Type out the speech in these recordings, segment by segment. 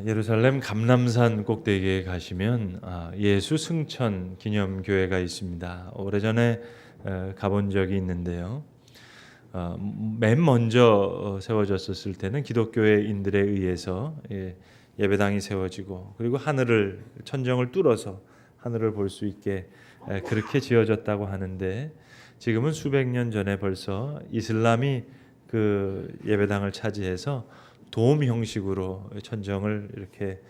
예루살렘 감람산 꼭대기에 가시면 예수 승천 기념교회가 있습니다. 오래전에 가본 적이 있는데요. 맨 먼저 세워졌었을 때는 기독교인들에 의해서 예배당이 세워지고, 그리고 천정을 뚫어서 하늘을 볼 수 있게 그렇게 지어졌다고 하는데, 지금은 수백 년 전에 벌써 이슬람이 그 예배당을 차지해서 돔 형식으로 천정을 이렇게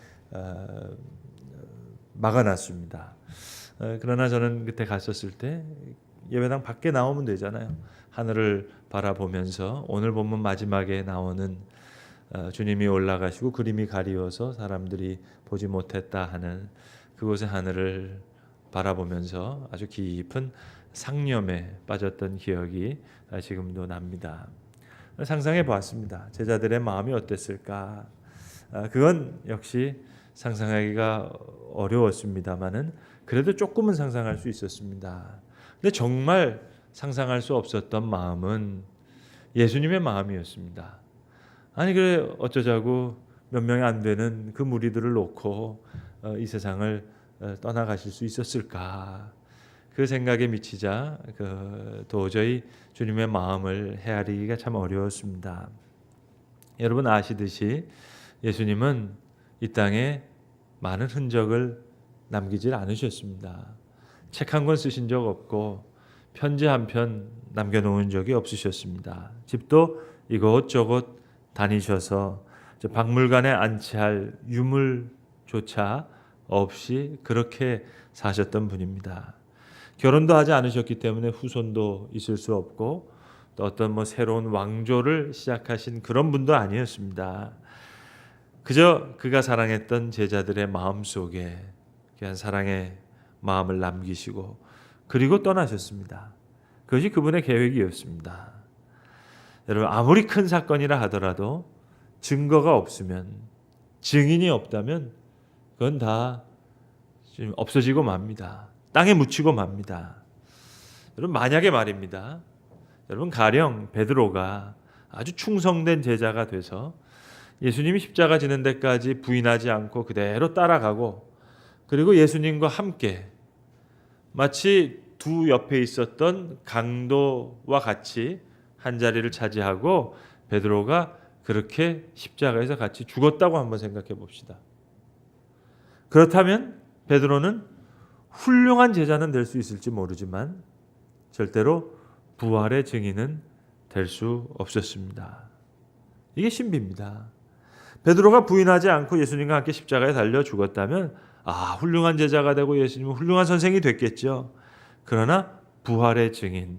막아놨습니다. 그러나 저는 그때 갔었을 때 예배당 밖에 나오면 되잖아요. 하늘을 바라보면서 오늘 본문 마지막에 나오는 주님이 올라가시고 그림이 가리워서 사람들이 보지 못했다 하는 그곳의 하늘을 바라보면서 아주 깊은 상념에 빠졌던 기억이 지금도 납니다. 상상해 보았습니다. 제자들의 마음이 어땠을까? 그건 역시 상상하기가 어려웠습니다만은 그래도 조금은 상상할 수 있었습니다. 근데 정말 상상할 수 없었던 마음은 예수님의 마음이었습니다. 아니 그래 어쩌자고 몇 명이 안 되는 그 무리들을 놓고 이 세상을 떠나가실 수 있었을까? 그 생각에 미치자 도저히 주님의 마음을 헤아리기가 참 어려웠습니다. 여러분 아시듯이 예수님은 이 땅에 많은 흔적을 남기질 않으셨습니다. 책 한 권 쓰신 적 없고 편지 한 편 남겨놓은 적이 없으셨습니다. 집도 이곳저곳 다니셔서 박물관에 안치할 유물조차 없이 그렇게 사셨던 분입니다. 결혼도 하지 않으셨기 때문에 후손도 있을 수 없고, 또 어떤 새로운 왕조를 시작하신 그런 분도 아니었습니다. 그저 그가 사랑했던 제자들의 마음 속에 귀한 사랑의 마음을 남기시고 그리고 떠나셨습니다. 그것이 그분의 계획이었습니다. 여러분 아무리 큰 사건이라 하더라도 증거가 없으면, 증인이 없다면 그건 다 없어지고 맙니다. 땅에 묻히고 맙니다. 여러분 만약에 말입니다. 여러분 가령 베드로가 아주 충성된 제자가 돼서 예수님이 십자가 지는 데까지 부인하지 않고 그대로 따라가고, 그리고 예수님과 함께 마치 두 옆에 있었던 강도와 같이 한 자리를 차지하고 베드로가 그렇게 십자가에서 같이 죽었다고 한번 생각해 봅시다. 그렇다면 베드로는 훌륭한 제자는 될 수 있을지 모르지만 절대로 부활의 증인은 될 수 없었습니다. 이게 신비입니다. 베드로가 부인하지 않고 예수님과 함께 십자가에 달려 죽었다면 훌륭한 제자가 되고 예수님은 훌륭한 선생이 됐겠죠. 그러나 부활의 증인,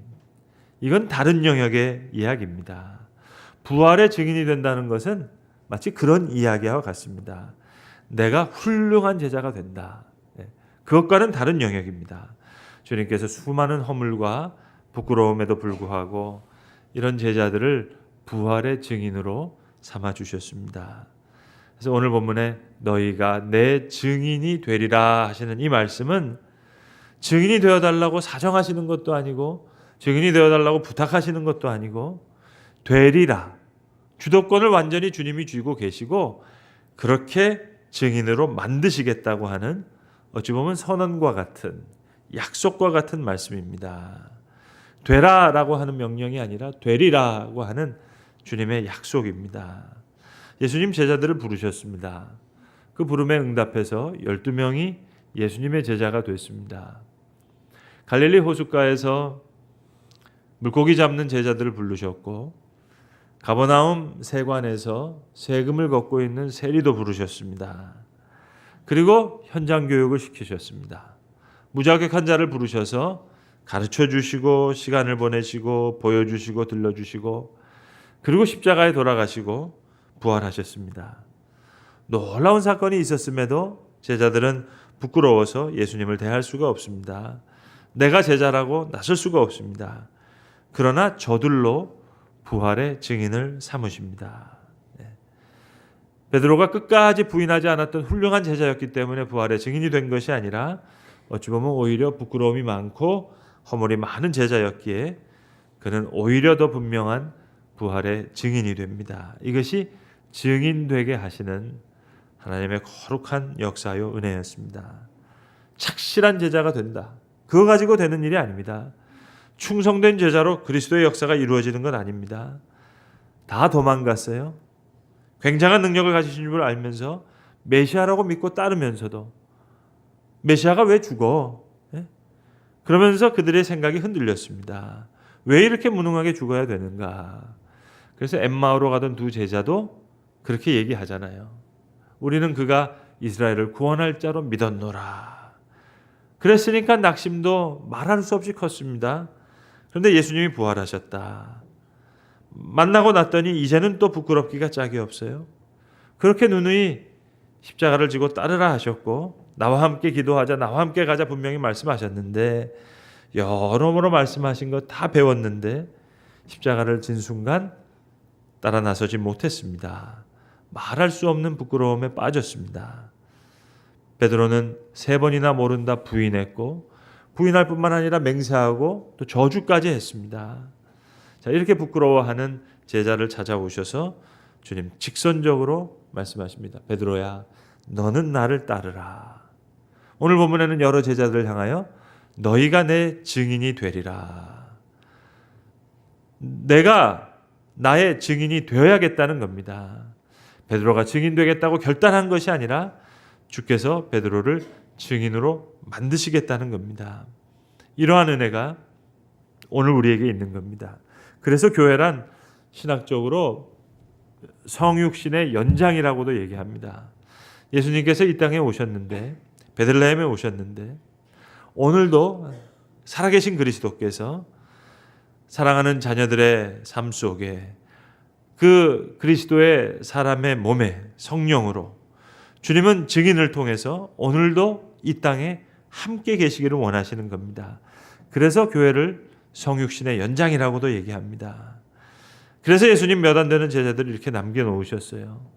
이건 다른 영역의 이야기입니다. 부활의 증인이 된다는 것은 마치 그런 이야기와 같습니다. 내가 훌륭한 제자가 된다. 그것과는 다른 영역입니다. 주님께서 수많은 허물과 부끄러움에도 불구하고 이런 제자들을 부활의 증인으로 삼아 주셨습니다. 그래서 오늘 본문에 너희가 내 증인이 되리라 하시는 이 말씀은 증인이 되어달라고 사정하시는 것도 아니고 증인이 되어달라고 부탁하시는 것도 아니고 되리라, 주도권을 완전히 주님이 쥐고 계시고 그렇게 증인으로 만드시겠다고 하는, 어찌 보면 선언과 같은, 약속과 같은 말씀입니다. 되라라고 하는 명령이 아니라 되리라고 하는 주님의 약속입니다. 예수님 제자들을 부르셨습니다. 그 부름에 응답해서 12명이 예수님의 제자가 됐습니다. 갈릴리 호숫가에서 물고기 잡는 제자들을 부르셨고, 가버나움 세관에서 세금을 걷고 있는 세리도 부르셨습니다. 그리고 현장 교육을 시키셨습니다. 무자격한 자를 부르셔서 가르쳐 주시고 시간을 보내시고 보여주시고 들려주시고, 그리고 십자가에 돌아가시고 부활하셨습니다. 놀라운 사건이 있었음에도 제자들은 부끄러워서 예수님을 대할 수가 없습니다. 내가 제자라고 나설 수가 없습니다. 그러나 저들로 부활의 증인을 삼으십니다. 베드로가 끝까지 부인하지 않았던 훌륭한 제자였기 때문에 부활의 증인이 된 것이 아니라 어찌 보면 오히려 부끄러움이 많고 허물이 많은 제자였기에 그는 오히려 더 분명한 부활의 증인이 됩니다. 이것이 증인되게 하시는 하나님의 거룩한 역사요 은혜였습니다. 착실한 제자가 된다. 그거 가지고 되는 일이 아닙니다. 충성된 제자로 그리스도의 역사가 이루어지는 건 아닙니다. 다 도망갔어요. 굉장한 능력을 가지신 줄 알면서 메시아라고 믿고 따르면서도 메시아가 왜 죽어? 그러면서 그들의 생각이 흔들렸습니다. 왜 이렇게 무능하게 죽어야 되는가? 그래서 엠마오로 가던 두 제자도 그렇게 얘기하잖아요. 우리는 그가 이스라엘을 구원할 자로 믿었노라. 그랬으니까 낙심도 말할 수 없이 컸습니다. 그런데 예수님이 부활하셨다. 만나고 났더니 이제는 또 부끄럽기가 짝이 없어요. 그렇게 누누이 십자가를 지고 따르라 하셨고 나와 함께 기도하자, 나와 함께 가자 분명히 말씀하셨는데 여러모로 말씀하신 것 다 배웠는데 십자가를 진 순간 따라 나서지 못했습니다. 말할 수 없는 부끄러움에 빠졌습니다. 베드로는 3번이나 모른다 부인했고 부인할 뿐만 아니라 맹세하고 또 저주까지 했습니다. 자, 이렇게 부끄러워하는 제자를 찾아오셔서 주님 직선적으로 말씀하십니다. 베드로야, 너는 나를 따르라. 오늘 본문에는 여러 제자들을 향하여 너희가 내 증인이 되리라. 내가 나의 증인이 되어야겠다는 겁니다. 베드로가 증인되겠다고 결단한 것이 아니라 주께서 베드로를 증인으로 만드시겠다는 겁니다. 이러한 은혜가 오늘 우리에게 있는 겁니다. 그래서 교회란 신학적으로 성육신의 연장이라고도 얘기합니다. 예수님께서 이 땅에 오셨는데, 베들레헴에 오셨는데 오늘도 살아계신 그리스도께서 사랑하는 자녀들의 삶 속에 그 그리스도의 사람의 몸에 성령으로 주님은 증인을 통해서 오늘도 이 땅에 함께 계시기를 원하시는 겁니다. 그래서 교회를 성육신의 연장이라고도 얘기합니다. 그래서 예수님 몇 안 되는 제자들을 이렇게 남겨놓으셨어요.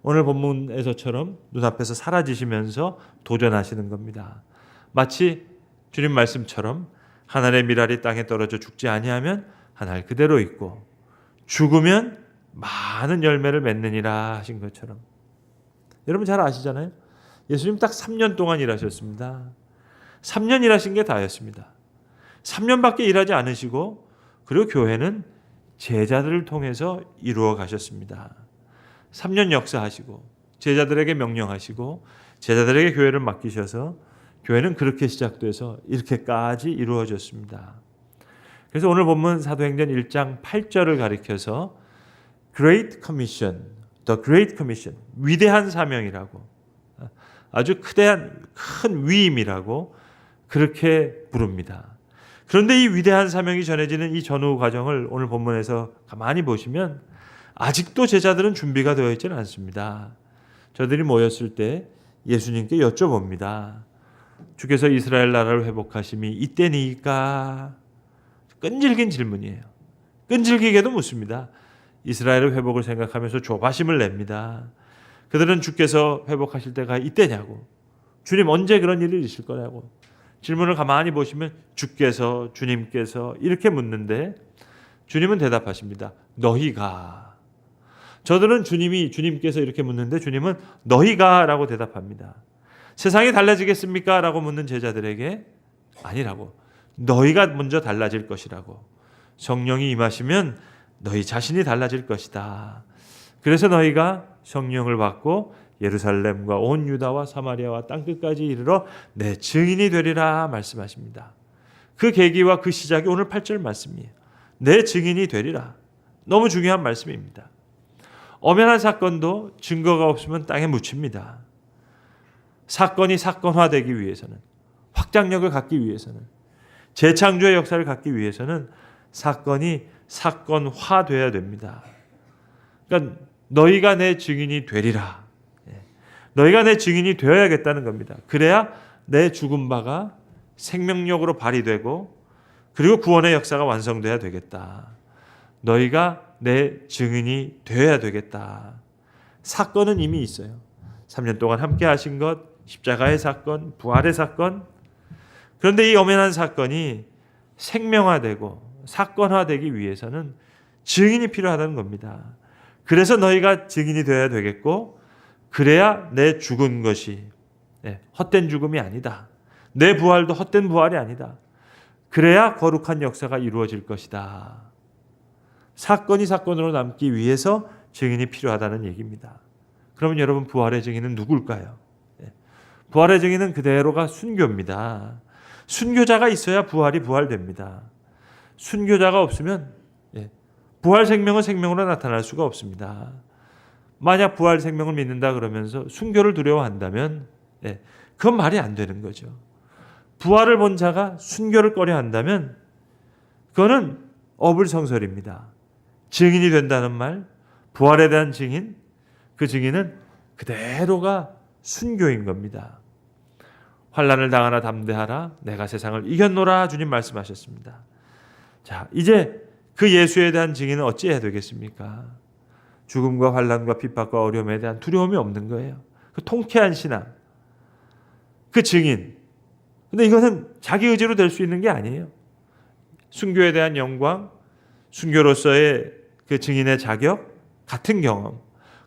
오늘 본문에서처럼 눈앞에서 사라지시면서 도전하시는 겁니다. 마치 주님 말씀처럼 한 알의 밀알이 땅에 떨어져 죽지 아니하면 한 알 그대로 있고 죽으면 많은 열매를 맺느니라 하신 것처럼. 여러분 잘 아시잖아요. 예수님 딱 3년 동안 일하셨습니다. 3년 일하신 게 다였습니다. 3년밖에 일하지 않으시고 그리고 교회는 제자들을 통해서 이루어 가셨습니다. 3년 역사하시고 제자들에게 명령하시고 제자들에게 교회를 맡기셔서 교회는 그렇게 시작돼서 이렇게까지 이루어졌습니다. 그래서 오늘 본문 사도행전 1장 8절을 가리켜서 Great Commission, The Great Commission, 위대한 사명이라고 아주 큰 위임이라고 그렇게 부릅니다. 그런데 이 위대한 사명이 전해지는 이 전후 과정을 오늘 본문에서 가만히 보시면 아직도 제자들은 준비가 되어 있지는 않습니다. 저들이 모였을 때 예수님께 여쭤봅니다. 주께서 이스라엘 나라를 회복하심이 이때니까? 끈질긴 질문이에요. 끈질기게도 묻습니다. 이스라엘의 회복을 생각하면서 조바심을 냅니다. 그들은 주께서 회복하실 때가 이때냐고, 주님 언제 그런 일이 있을 거냐고 질문을 가만히 보시면 주께서, 주님께서 이렇게 묻는데 주님은 대답하십니다. 너희가. 저들은 주님께서 이렇게 묻는데 주님은 너희가 라고 대답합니다. 세상이 달라지겠습니까? 라고 묻는 제자들에게 아니라고, 너희가 먼저 달라질 것이라고. 성령이 임하시면 너희 자신이 달라질 것이다. 그래서 너희가 성령을 받고 예루살렘과 온 유다와 사마리아와 땅끝까지 이르러 내 증인이 되리라 말씀하십니다. 그 계기와 그 시작이 오늘 8절 말씀이에요. 내 증인이 되리라. 너무 중요한 말씀입니다. 엄연한 사건도 증거가 없으면 땅에 묻힙니다. 사건이 사건화되기 위해서는, 확장력을 갖기 위해서는, 재창조의 역사를 갖기 위해서는 사건이 사건화돼야 됩니다. 그러니까 너희가 내 증인이 되리라. 너희가 내 증인이 되어야겠다는 겁니다. 그래야 내 죽은 바가 생명력으로 발휘되고 그리고 구원의 역사가 완성돼야 되겠다. 너희가 내 증인이 되어야 되겠다. 사건은 이미 있어요. 3년 동안 함께 하신 것, 십자가의 사건, 부활의 사건. 그런데 이 엄연한 사건이 생명화되고 사건화되기 위해서는 증인이 필요하다는 겁니다. 그래서 너희가 증인이 되어야 되겠고 그래야 내 죽은 것이 헛된 죽음이 아니다. 내 부활도 헛된 부활이 아니다. 그래야 거룩한 역사가 이루어질 것이다. 사건이 사건으로 남기 위해서 증인이 필요하다는 얘기입니다. 그러면 여러분, 부활의 증인은 누굴까요? 부활의 증인은 그대로가 순교입니다. 순교자가 있어야 부활이 부활됩니다. 순교자가 없으면 부활 생명은 생명으로 나타날 수가 없습니다. 만약 부활 생명을 믿는다 그러면서 순교를 두려워한다면 그건 말이 안 되는 거죠. 부활을 본 자가 순교를 꺼려 한다면 그거는 어불성설입니다. 증인이 된다는 말, 부활에 대한 증인, 그 증인은 그대로가 순교인 겁니다. 환난을 당하나 담대하라, 내가 세상을 이겼노라, 주님 말씀하셨습니다. 자, 이제 그 예수에 대한 증인은 어찌해야 되겠습니까? 죽음과 환난과 핍박과 어려움에 대한 두려움이 없는 거예요. 그 통쾌한 신앙, 그 증인. 근데 이것은 자기 의지로 될 수 있는 게 아니에요. 순교에 대한 영광, 순교로서의 그 증인의 자격, 같은 경험,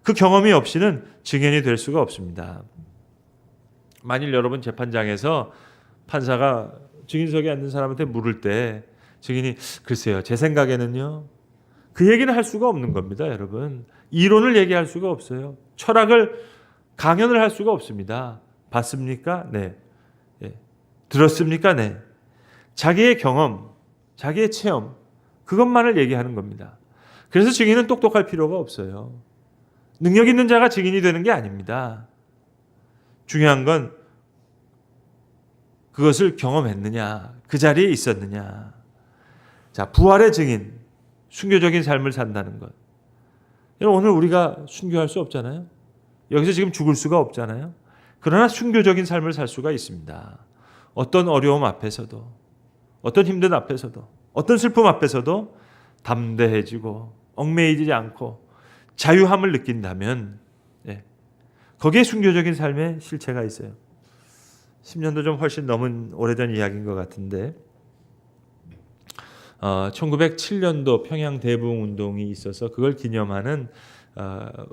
그 경험이 없이는 증인이 될 수가 없습니다. 만일 여러분 재판장에서 판사가 증인석에 앉는 사람한테 물을 때 증인이 글쎄요, 제 생각에는요, 그 얘기는 할 수가 없는 겁니다. 여러분, 이론을 얘기할 수가 없어요. 철학을 강연을 할 수가 없습니다. 봤습니까? 네. 들었습니까? 네. 자기의 경험, 자기의 체험, 그것만을 얘기하는 겁니다. 그래서 증인은 똑똑할 필요가 없어요. 능력 있는 자가 증인이 되는 게 아닙니다. 중요한 건 그것을 경험했느냐, 그 자리에 있었느냐. 자, 부활의 증인, 순교적인 삶을 산다는 것. 오늘 우리가 순교할 수 없잖아요. 여기서 지금 죽을 수가 없잖아요. 그러나 순교적인 삶을 살 수가 있습니다. 어떤 어려움 앞에서도, 어떤 힘든 앞에서도, 어떤 슬픔 앞에서도 담대해지고 얽매이지 않고 자유함을 느낀다면 거기에 순교적인 삶의 실체가 있어요. 10년도 좀 훨씬 넘은 오래전 이야기인 것 같은데 1907년도 평양 대부흥운동이 있어서 그걸 기념하는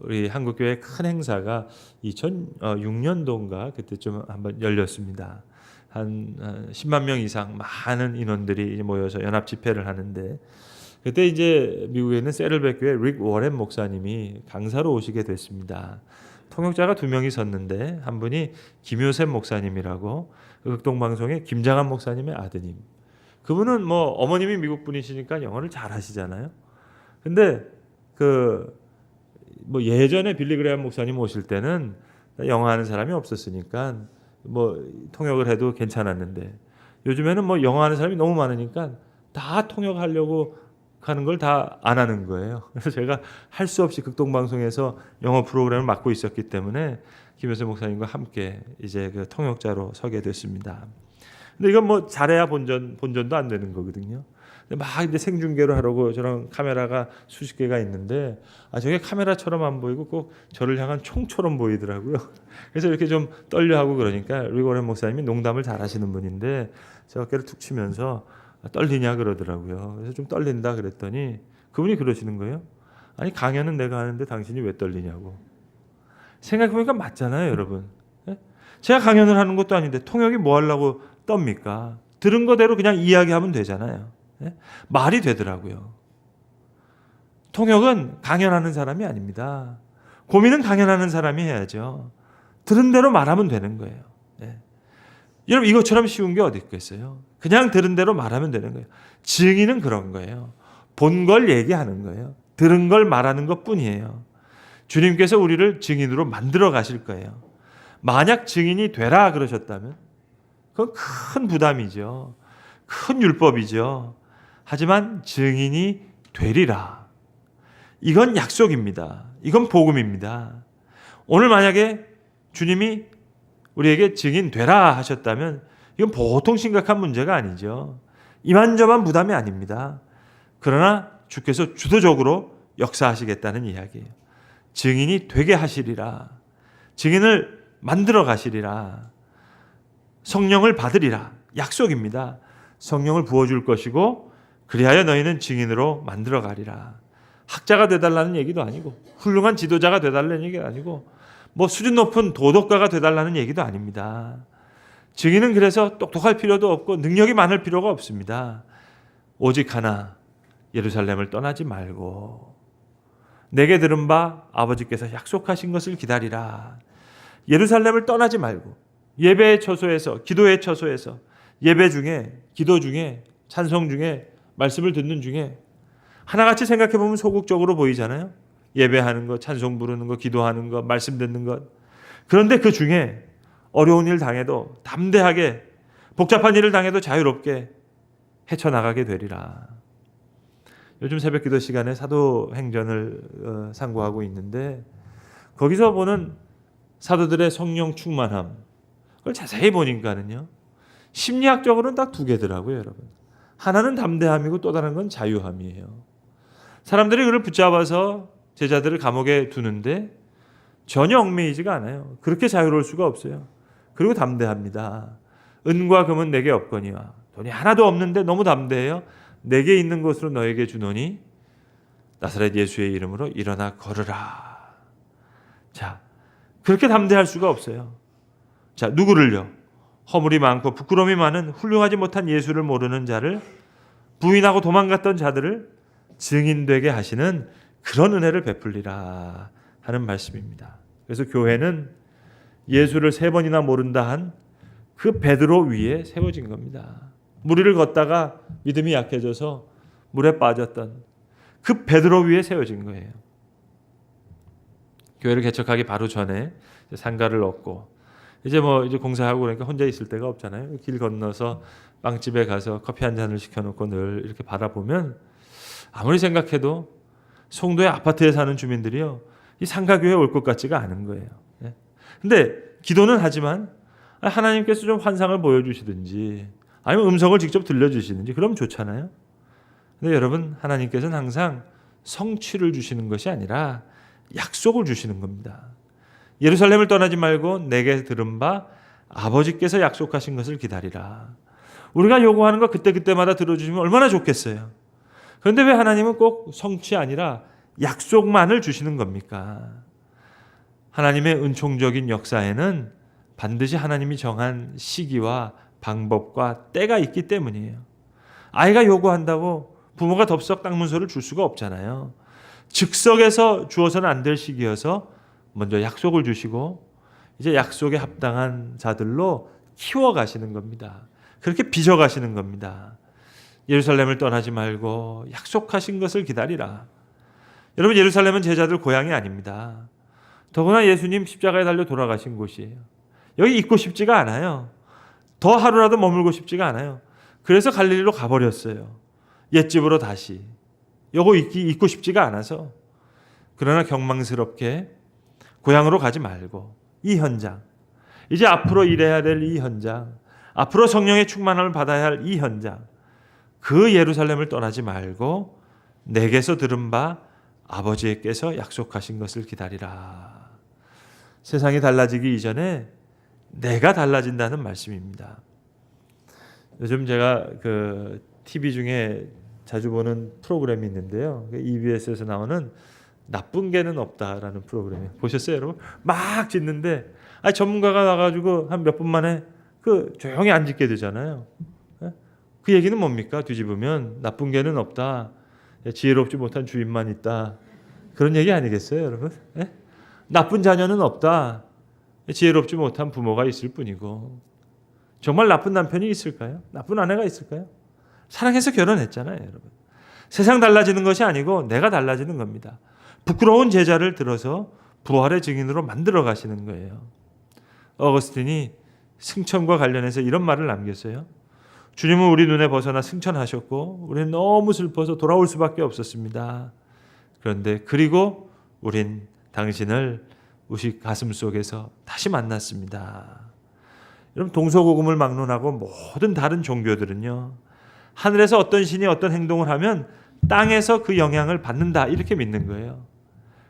우리 한국교회 큰 행사가 2006년도인가 그때쯤 한번 열렸습니다. 한 10만 명 이상 많은 인원들이 모여서 연합 집회를 하는데 그때 이제 미국에 있는 세를백교회 릭 워렌 목사님이 강사로 오시게 됐습니다. 통역자가 2명이 섰는데 한 분이 김효셉 목사님이라고 극동방송의 김장한 목사님의 아드님. 그분은 뭐 어머님이 미국 분이시니까 영어를 잘 하시잖아요. 근데 뭐 예전에 빌리 그레이엄 목사님 오실 때는 영어 하는 사람이 없었으니까 뭐 통역을 해도 괜찮았는데 요즘에는 뭐 영어 하는 사람이 너무 많으니까 다 통역하려고 하는 걸 다 안 하는 거예요. 그래서 제가 할 수 없이 극동방송에서 영어 프로그램을 맡고 있었기 때문에 김효세 목사님과 함께 이제 그 통역자로 서게 됐습니다. 근데 이건 뭐 잘해야 본전도 안 되는 거거든요. 근데 막 이제 생중계로 하려고 저런 카메라가 수십 개가 있는데 저게 카메라처럼 안 보이고 꼭 저를 향한 총처럼 보이더라고요. 그래서 이렇게 좀 떨려하고 그러니까 리고렌 목사님이 농담을 잘하시는 분인데 제 어깨를 툭 치면서 떨리냐 그러더라고요. 그래서 좀 떨린다 그랬더니 그분이 그러시는 거예요. 아니 강연은 내가 하는데 당신이 왜 떨리냐고. 생각해보니까 맞잖아요, 여러분. 제가 강연을 하는 것도 아닌데 통역이 뭐 하려고 떱니까? 들은 거대로 그냥 이야기하면 되잖아요. 말이 되더라고요. 통역은 강연하는 사람이 아닙니다. 고민은 강연하는 사람이 해야죠. 들은 대로 말하면 되는 거예요. 여러분 이것처럼 쉬운 게 어디 있겠어요? 그냥 들은 대로 말하면 되는 거예요. 증인은 그런 거예요. 본 걸 얘기하는 거예요. 들은 걸 말하는 것뿐이에요. 주님께서 우리를 증인으로 만들어 가실 거예요. 만약 증인이 되라 그러셨다면 그건 큰 부담이죠. 큰 율법이죠. 하지만 증인이 되리라. 이건 약속입니다. 이건 복음입니다. 오늘 만약에 주님이 우리에게 증인 되라 하셨다면 이건 보통 심각한 문제가 아니죠. 이만저만 부담이 아닙니다. 그러나 주께서 주도적으로 역사하시겠다는 이야기예요. 증인이 되게 하시리라. 증인을 만들어 가시리라. 성령을 받으리라. 약속입니다. 성령을 부어줄 것이고 그리하여 너희는 증인으로 만들어 가리라. 학자가 되달라는 얘기도 아니고 훌륭한 지도자가 되달라는 얘기가 아니고 뭐 수준 높은 도덕가가 되달라는 얘기도 아닙니다. 증인은 그래서 똑똑할 필요도 없고 능력이 많을 필요가 없습니다. 오직 하나, 예루살렘을 떠나지 말고 내게 들은 바 아버지께서 약속하신 것을 기다리라. 예루살렘을 떠나지 말고 예배의 처소에서, 기도의 처소에서, 예배 중에, 기도 중에, 찬송 중에, 말씀을 듣는 중에 하나같이 생각해 보면 소극적으로 보이잖아요. 예배하는 것, 찬송 부르는 것, 기도하는 것, 말씀 듣는 것. 그런데 그 중에 어려운 일 당해도 담대하게, 복잡한 일을 당해도 자유롭게 헤쳐나가게 되리라. 요즘 새벽기도 시간에 사도행전을 상고하고 있는데 거기서 보는 사도들의 성령 충만함, 그걸 자세히 보니까는요, 심리학적으로는 딱 두 개더라고요, 여러분. 하나는 담대함이고 또 다른 건 자유함이에요. 사람들이 그를 붙잡아서 제자들을 감옥에 두는데 전혀 얽매이지가 않아요. 그렇게 자유로울 수가 없어요. 그리고 담대합니다. 은과 금은 내게 없거니와, 돈이 하나도 없는데 너무 담대해요. 내게 있는 것으로 너에게 주노니 나사렛 예수의 이름으로 일어나 걸으라. 자, 그렇게 담대할 수가 없어요. 자, 누구를요? 허물이 많고 부끄러움이 많은 훌륭하지 못한 예수를 모르는 자를, 부인하고 도망갔던 자들을 증인되게 하시는 그런 은혜를 베풀리라 하는 말씀입니다. 그래서 교회는 예수를 3번이나 모른다 한 그 베드로 위에 세워진 겁니다. 물 위를 걷다가 믿음이 약해져서 물에 빠졌던 그 베드로 위에 세워진 거예요. 교회를 개척하기 바로 전에 상가를 얻고 이제 공사하고 그러니까 혼자 있을 데가 없잖아요. 길 건너서 빵집에 가서 커피 한 잔을 시켜놓고 늘 이렇게 바라보면 아무리 생각해도 송도의 아파트에 사는 주민들이요, 이 상가교회에 올 것 같지가 않은 거예요. 근데 기도는 하지만 하나님께서 좀 환상을 보여주시든지 아니면 음성을 직접 들려주시든지 그럼 좋잖아요. 근데 여러분, 하나님께서는 항상 성취를 주시는 것이 아니라 약속을 주시는 겁니다. 예루살렘을 떠나지 말고 내게 들은 바 아버지께서 약속하신 것을 기다리라. 우리가 요구하는 거 그때그때마다 들어주시면 얼마나 좋겠어요. 그런데 왜 하나님은 꼭 성취 아니라 약속만을 주시는 겁니까? 하나님의 은총적인 역사에는 반드시 하나님이 정한 시기와 방법과 때가 있기 때문이에요. 아이가 요구한다고 부모가 덥석 땅문서를 줄 수가 없잖아요. 즉석에서 주어서는 안 될 시기여서 먼저 약속을 주시고 이제 약속에 합당한 자들로 키워가시는 겁니다. 그렇게 빚어가시는 겁니다. 예루살렘을 떠나지 말고 약속하신 것을 기다리라. 여러분, 예루살렘은 제자들 고향이 아닙니다. 더구나 예수님 십자가에 달려 돌아가신 곳이에요. 여기 있고 싶지가 않아요. 더 하루라도 머물고 싶지가 않아요. 그래서 갈릴리로 가버렸어요. 옛집으로 다시. 여기 있고 싶지가 않아서. 그러나 경망스럽게 고향으로 가지 말고 이 현장, 이제 앞으로 일해야 될 이 현장, 앞으로 성령의 충만함을 받아야 할 이 현장, 그 예루살렘을 떠나지 말고 내게서 들은 바 아버지께서 약속하신 것을 기다리라. 세상이 달라지기 이전에 내가 달라진다는 말씀입니다. 요즘 제가 그 TV 중에 자주 보는 프로그램이 있는데요. EBS에서 나오는 나쁜 개는 없다라는 프로그램 보셨어요, 여러분? 막 짓는데 전문가가 나가지고 한 몇 분 만에 그 조용히 안 짓게 되잖아요. 그 얘기는 뭡니까? 뒤집으면 나쁜 개는 없다. 지혜롭지 못한 주인만 있다. 그런 얘기 아니겠어요, 여러분? 나쁜 자녀는 없다. 지혜롭지 못한 부모가 있을 뿐이고. 정말 나쁜 남편이 있을까요? 나쁜 아내가 있을까요? 사랑해서 결혼했잖아요, 여러분. 세상 달라지는 것이 아니고 내가 달라지는 겁니다. 부끄러운 제자를 들어서 부활의 증인으로 만들어 가시는 거예요. 어거스틴이 승천과 관련해서 이런 말을 남겼어요. 주님은 우리 눈에 벗어나 승천하셨고 우리는 너무 슬퍼서 돌아올 수밖에 없었습니다. 그런데 그리고 우린 당신을 우리 가슴 속에서 다시 만났습니다. 여러분, 동서고금을 막론하고 모든 다른 종교들은요, 하늘에서 어떤 신이 어떤 행동을 하면 땅에서 그 영향을 받는다, 이렇게 믿는 거예요.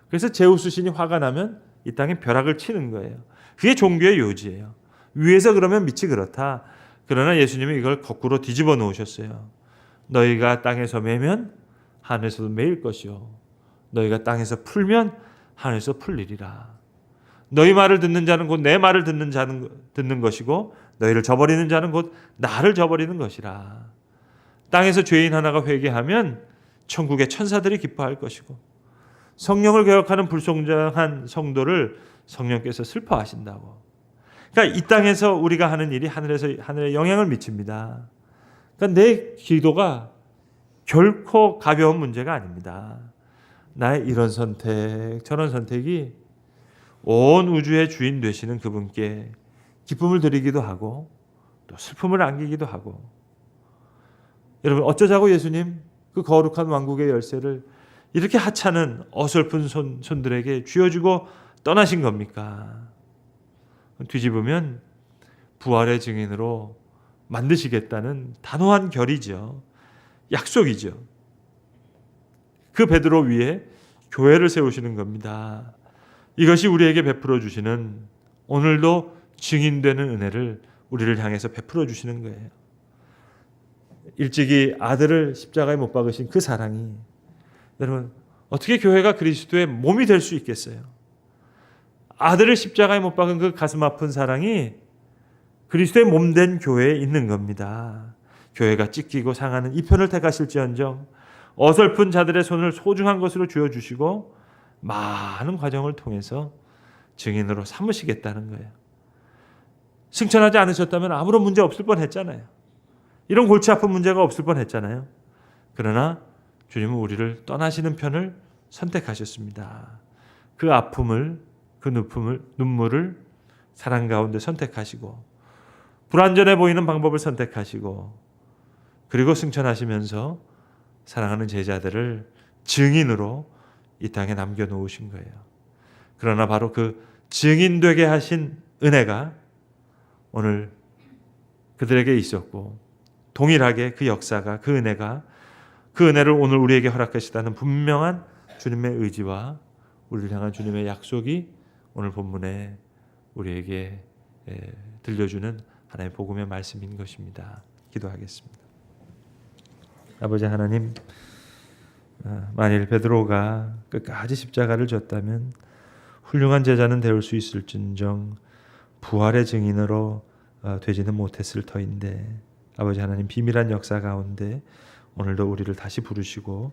그래서 제우스 신이 화가 나면 이 땅에 벼락을 치는 거예요. 그게 종교의 요지예요. 위에서 그러면 밑이 그렇다. 그러나 예수님이 이걸 거꾸로 뒤집어 놓으셨어요. 너희가 땅에서 매면 하늘에서도 매일 것이요, 너희가 땅에서 풀면 하늘에서 풀리리라. 너희 말을 듣는 자는 곧 내 말을 듣는 것이고 너희를 저버리는 자는 곧 나를 저버리는 것이라. 땅에서 죄인 하나가 회개하면 천국의 천사들이 기뻐할 것이고 성령을 개혁하는 불순종한 성도를 성령께서 슬퍼하신다고. 그러니까 이 땅에서 우리가 하는 일이 하늘에 영향을 미칩니다. 그러니까 내 기도가 결코 가벼운 문제가 아닙니다. 나의 이런 선택, 저런 선택이 온 우주의 주인 되시는 그분께 기쁨을 드리기도 하고 또 슬픔을 안기기도 하고. 여러분, 어쩌자고 예수님 그 거룩한 왕국의 열쇠를 이렇게 하찮은 어설픈 손들에게 쥐어주고 떠나신 겁니까? 뒤집으면 부활의 증인으로 만드시겠다는 단호한 결의죠. 약속이죠. 그 베드로 위에 교회를 세우시는 겁니다. 이것이 우리에게 베풀어 주시는, 오늘도 증인되는 은혜를 우리를 향해서 베풀어 주시는 거예요. 일찍이 아들을 십자가에 못 박으신 그 사랑이, 여러분, 어떻게 교회가 그리스도의 몸이 될 수 있겠어요? 아들을 십자가에 못 박은 그 가슴 아픈 사랑이 그리스도의 몸 된 교회에 있는 겁니다. 교회가 찢기고 상하는 이 편을 택하실지언정 어설픈 자들의 손을 소중한 것으로 쥐어주시고 많은 과정을 통해서 증인으로 삼으시겠다는 거예요. 승천하지 않으셨다면 아무런 문제 없을 뻔했잖아요. 이런 골치 아픈 문제가 없을 뻔했잖아요. 그러나 주님은 우리를 떠나시는 편을 선택하셨습니다. 그 아픔을, 그 눈물을 사랑 가운데 선택하시고 불완전해 보이는 방법을 선택하시고 그리고 승천하시면서 사랑하는 제자들을 증인으로 이 땅에 남겨놓으신 거예요. 그러나 바로 그 증인되게 하신 은혜가 오늘 그들에게 있었고 동일하게 그 역사가, 그 은혜가, 그 은혜를 오늘 우리에게 허락하시다는 분명한 주님의 의지와 우리를 향한 주님의 약속이 오늘 본문에 우리에게 들려주는 하나님의 복음의 말씀인 것입니다. 기도하겠습니다. 아버지 하나님, 만일 베드로가 끝까지 십자가를 졌다면 훌륭한 제자는 되올 수 있을진정 부활의 증인으로 되지는 못했을 터인데, 아버지 하나님, 비밀한 역사 가운데 오늘도 우리를 다시 부르시고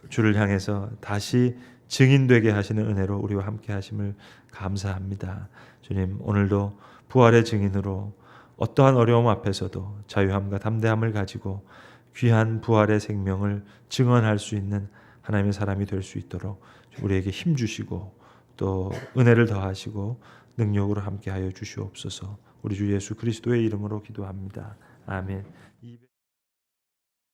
주를 향해서 다시 증인되게 하시는 은혜로 우리와 함께 하심을 감사합니다. 주님, 오늘도 부활의 증인으로 어떠한 어려움 앞에서도 자유함과 담대함을 가지고 귀한 부활의 생명을 증언할 수 있는 하나님의 사람이 될 수 있도록 우리에게 힘 주시고 또 은혜를 더하시고 능력으로 함께하여 주시옵소서. 우리 주 예수 그리스도의 이름으로 기도합니다. 아멘.